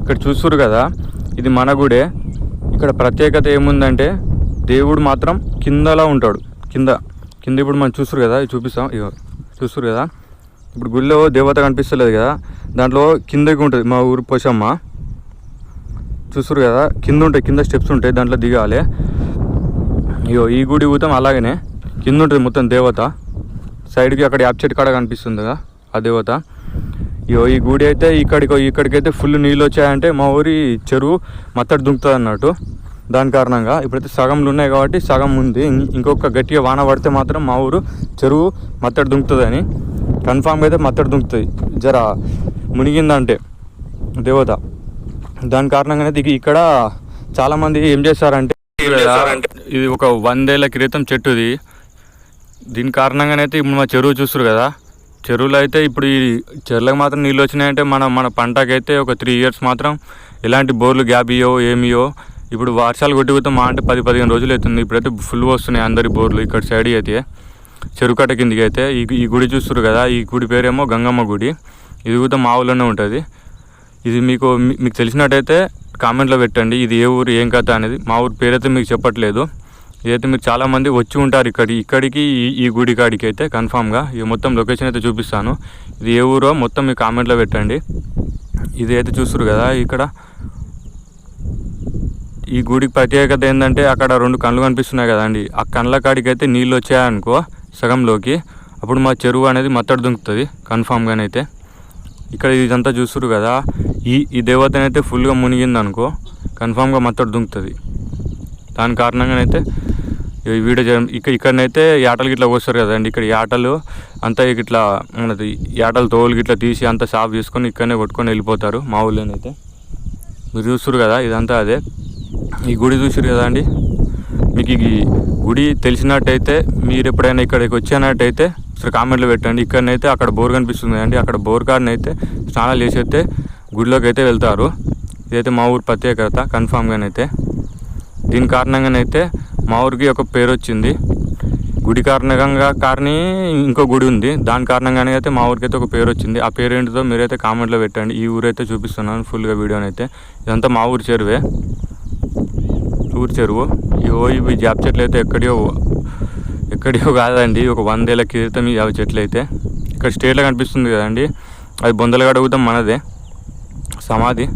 ఇక్కడ చూస్తురు కదా, ఇది మన గుడే. ఇక్కడ ప్రత్యేకత ఏముందంటే దేవుడు మాత్రం కిందలా ఉంటాడు. కింద ఇప్పుడు మనం చూస్తురు కదా, ఇది చూపిస్తాం. ఇగో చూస్తురు కదా, ఇప్పుడు గుడిలో దేవత కనిపిస్తలేదు కదా, దాంట్లో కిందకి ఉంటుంది మా ఊరు పోషమ్మ. చూస్తురు కదా, కింద ఉంటాయి, కింద స్టెప్స్ ఉంటాయి, దాంట్లో దిగాలి. ఇగో ఈ గుడి ఊతం అలాగనే కింద ఉంటుంది మొత్తం దేవత. సైడ్కి అక్కడ యాప్ చెట్టు కాడ కనిపిస్తుంది కదా ఆ దేవత. ఇగో ఈ గుడి అయితే ఇక్కడికైతే ఫుల్ నీళ్ళు వచ్చాయంటే మా ఊరి చెరువు మత్తడి దుంకుతుంది అన్నట్టు. దాని కారణంగా ఇప్పుడైతే సగంలు ఉన్నాయి కాబట్టి సగం ఉంది. ఇంకొక గట్టిగా వాన పడితే మాత్రం మా ఊరు చెరువు మత్తడి దుంకుతుంది అని కన్ఫామ్గా అయితే మత్తడి దుంకుతుంది జర మునిగిందంటే దేవత. దాని కారణంగానే ఇక్కడ చాలామంది ఏం చేస్తారంటే, ఇది ఒక 100 ఏళ్ల క్రితం చెట్టుది. దీని కారణంగానైతే ఇప్పుడు మా చెరువు చూస్తారు కదా, చెరువులో అయితే ఇప్పుడు ఈ చెరువులకు మాత్రం నీళ్ళు వచ్చినాయంటే మన పంటకైతే ఒక 3 ఇయర్స్ మాత్రం ఎలాంటి బోర్లు గ్యాప్ ఏమియో. ఇప్పుడు వర్షాలు కొట్టిపోతే మా అంటే 10-15 రోజులు అవుతుంది. ఇప్పుడైతే ఫుల్ వస్తున్నాయి అందరి బోర్లు. ఇక్కడ సైడ్ అయితే చెరువు కట్ట కిందికి అయితే ఈ గుడి చూస్తారు కదా, ఈ గుడి పేరేమో గంగమ్మ గుడి. ఇది కూడా మా ఊళ్ళోనే ఉంటుంది. ఇది మీకు తెలిసినట్టయితే కామెంట్లో పెట్టండి, ఇది ఏ ఊరు ఏం కథ అనేది. మా ఊరు పేరైతే మీకు చెప్పట్లేదు. ఇదైతే మీరు చాలామంది వచ్చి ఉంటారు ఇక్కడికి ఈ గుడి కాడికి అయితే కన్ఫామ్గా. ఇది మొత్తం లొకేషన్ అయితే చూపిస్తాను. ఇది ఏ ఊరో మొత్తం మీరు కామెంట్లో పెట్టండి. ఇది అయితే చూస్తారు కదా, ఇక్కడ ఈ గుడికి ప్రత్యేకత ఏంటంటే అక్కడ 2 కళ్ళు కనిపిస్తున్నాయి కదండి, ఆ కళ్ళ కాడికి అయితే నీళ్ళు వచ్చాయనుకో సగంలోకి, అప్పుడు మా చెరువు అనేది మత్తడి దుంకుతుంది కన్ఫామ్గానైతే. ఇక్కడ ఇదంతా చూస్తారు కదా, ఈ దేవతనైతే ఫుల్గా మునిగిందనుకో కన్ఫామ్గా మత్తడి దుంకుతుంది. దాని కారణంగానైతే ఈ వీడియో ఇక్కడనైతే యాటలు గిట్లా వస్తారు కదండి, ఇక్కడ యాటలు అంతా ఇట్లా మనది యాటలు తోలు గిట్లా తీసి అంతా సాఫ్ చేసుకొని ఇక్కడనే కొట్టుకొని వెళ్ళిపోతారు మా ఊళ్ళోనైతే. మీరు చూస్తారు కదా, ఇదంతా అదే. ఈ గుడి చూసారు కదా అండి, మీకు ఈ గుడి తెలిసినట్టయితే మీరు ఎప్పుడైనా ఇక్కడికి వచ్చినట్టయితే సరే కామెంట్లో పెట్టండి. ఇక్కడనైతే అక్కడ బోర్ కనిపిస్తుంది అండి, అక్కడ బోర్ కాడనైతే స్నానాలు చేసి అయితే గుడిలోకి అయితే వెళ్తారు. ఇదైతే మా ఊరు ప్రత్యేకత కన్ఫామ్గానైతే. దీని కారణంగానైతే మా ఊరికి ఒక పేరు వచ్చింది. గుడి కారణంగా ఇంకో గుడి ఉంది, దాని కారణంగానే అయితే మా ఊరికి అయితే ఒక పేరు వచ్చింది. ఆ పేరు ఏంటిదో మీరైతే కామెంట్లో పెట్టండి. ఈ ఊరైతే చూపిస్తున్నాను ఫుల్గా వీడియోనైతే. ఇదంతా మా ఊరి చెరువే, ఊరి చెరువు. ఇవి జాబ్ చెట్లు అయితే ఎక్కడియో కాదండి, ఒక 100 ఏళ్ల క్రితం ఈ చెట్లు అయితే. ఇక్కడ స్టేట్లో కనిపిస్తుంది కదండి, అది బొందలగడ కూడా మనదే సమాధి.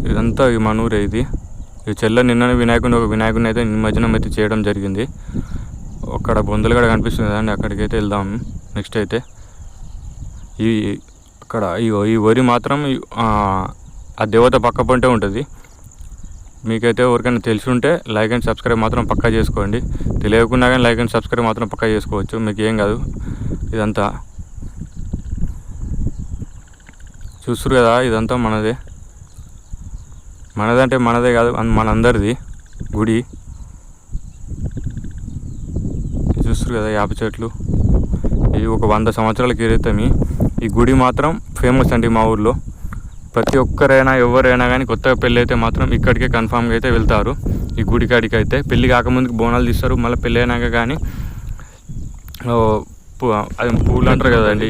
ఇదంతా మన ఊరే. ఇది నిన్ననే ఒక వినాయకుడిని అయితే నిమజ్జనం అయితే చేయడం జరిగింది. అక్కడ బొందలగడ కనిపిస్తుంది కదండి, అక్కడికైతే వెళ్దాం నెక్స్ట్ అయితే. అక్కడ ఈ వరి మాత్రం ఆ దేవత పక్క పొంటే ఉంటుంది. మీకైతే ఎవరికైనా తెలిసి ఉంటే లైక్ అండ్ సబ్స్క్రైబ్ మాత్రం పక్కా చేసుకోండి. తెలియకుండా కానీ లైక్ అండ్ సబ్స్క్రైబ్ మాత్రం పక్కా చేసుకోవచ్చు, మీకు ఏం కాదు. ఇదంతా చూస్తారు కదా, ఇదంతా మనదంటే మనదే కాదు, మనందరిది గుడి. చూస్తారు కదా యాప చెట్లు, ఇవి ఒక 100 సంవత్సరాల క్రితం. ఈ గుడి మాత్రం ఫేమస్ అండి మా ఊర్లో. ప్రతి ఒక్కరైనా ఎవరైనా కానీ కొత్తగా పెళ్ళి అయితే మాత్రం ఇక్కడికే కన్ఫామ్గా అయితే వెళ్తారు, ఈ గుడి కాడికి అయితే. పెళ్ళి కాకముందుకు బోనాలు తీస్తారు, మళ్ళీ పెళ్ళి అయినాక కానీ అది పూలు అంటారు కదండి,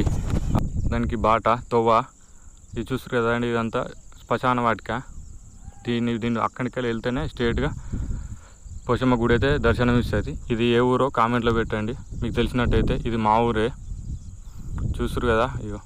దానికి బాట తొవ్వ. ఇది చూస్తారు కదండి, ఇదంతా శ్మశాన వాటిక. దీన్ని అక్కడికి వెళ్తేనే స్ట్రేట్గా పోషమ్మ గుడి అయితే దర్శనం ఇస్తుంది. ఇది ఏ ఊరో కామెంట్లో పెట్టండి మీకు తెలిసినట్టయితే. ఇది మా ఊరే, చూస్తారు కదా. ఇగో